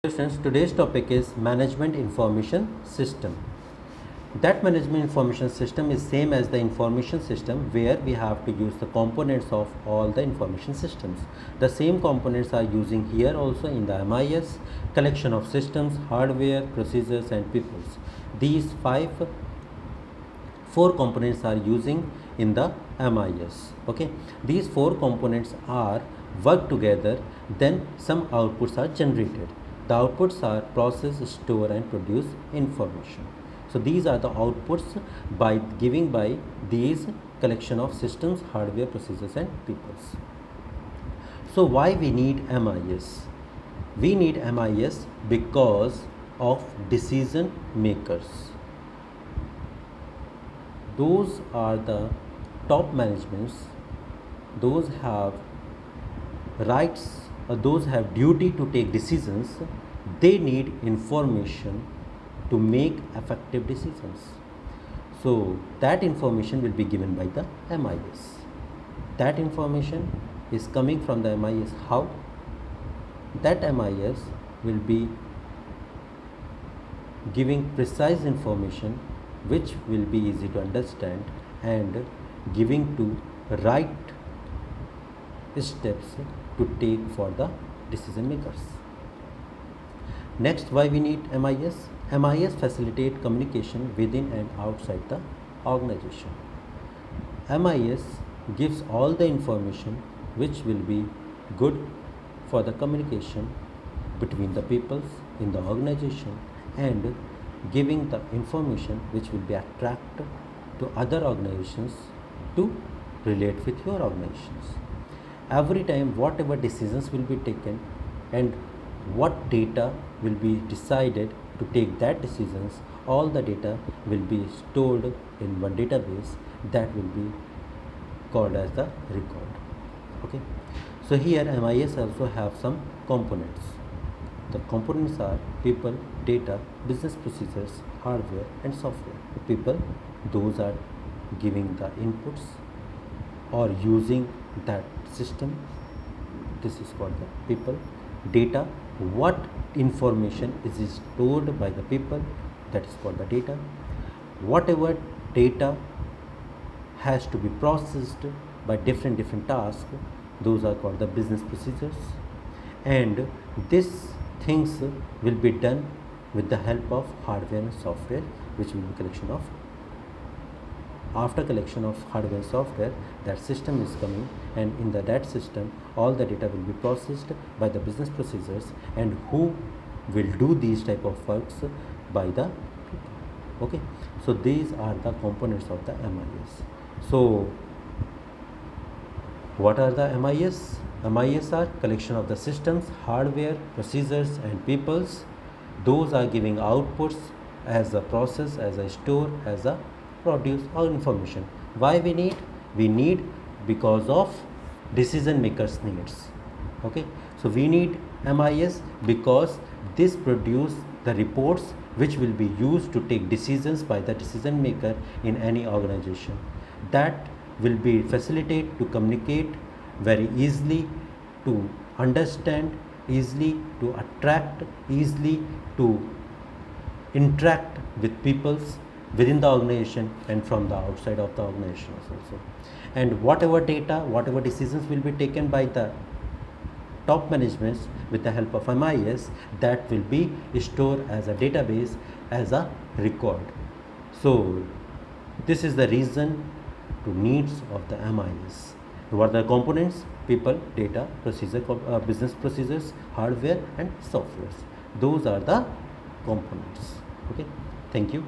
Dear friends, today's topic is management information system. That management information system is same as the information system where we have to use the components of all the information systems. The same components are using here also in the MIS, collection of systems, hardware, procedures and peoples. These four components are using in the MIS. Okay, these four components are work together, then some outputs are generated. The outputs are process, store and produce information. So these are the outputs by these collection of systems, hardware, procedures and peoples. So why we need MIS? We need MIS because of decision makers. Those are the top managements, those have rights, those have duty to take decisions. They need information to make effective decisions. So that information will be given by the MIS. That information is coming from the MIS. How? That MIS will be giving precise information which will be easy to understand and giving to right steps to take for the decision makers. Next, why we need MIS? MIS facilitate communication within and outside the organization. MIS gives all the information which will be good for the communication between the peoples in the organization and giving the information which will be attractive to other organizations to relate with your organizations. Every time whatever decisions will be taken and what data will be decided to take that decisions, all the data will be stored in one database that will be called as the record. Okay, so here MIS also have some components. The components are people, data, business procedures, hardware and software. People, those are giving the inputs or using that system. This is called the people. Data, what information is stored by the people, that is called the data. Whatever data has to be processed by different tasks, those are called the business procedures. And these things will be done with the help of hardware and software, which will be collection of. After collection of hardware and software, that system is coming, and in that system all the data will be processed by the business procedures, and who will do these type of works by the people. Okay, so these are the components of the MIS. So what are the MIS? MIS are collection of the systems, hardware, procedures and peoples. Those are giving outputs as a process, as a store, as a produce or information. Why we need? We need because of decision makers needs. Okay, so we need MIS because this produce the reports which will be used to take decisions by the decision maker in any organization. That will be facilitate to communicate very easily, to understand easily, to attract easily, to interact with peoples within the organization and from the outside of the organization also. And whatever data, whatever decisions will be taken by the top managements with the help of MIS, that will be stored as a database, as a record. So this is the reason to needs of the MIS. What are the components? People, data, procedure, business procedures, hardware and softwares. Those are the components. Okay, thank you.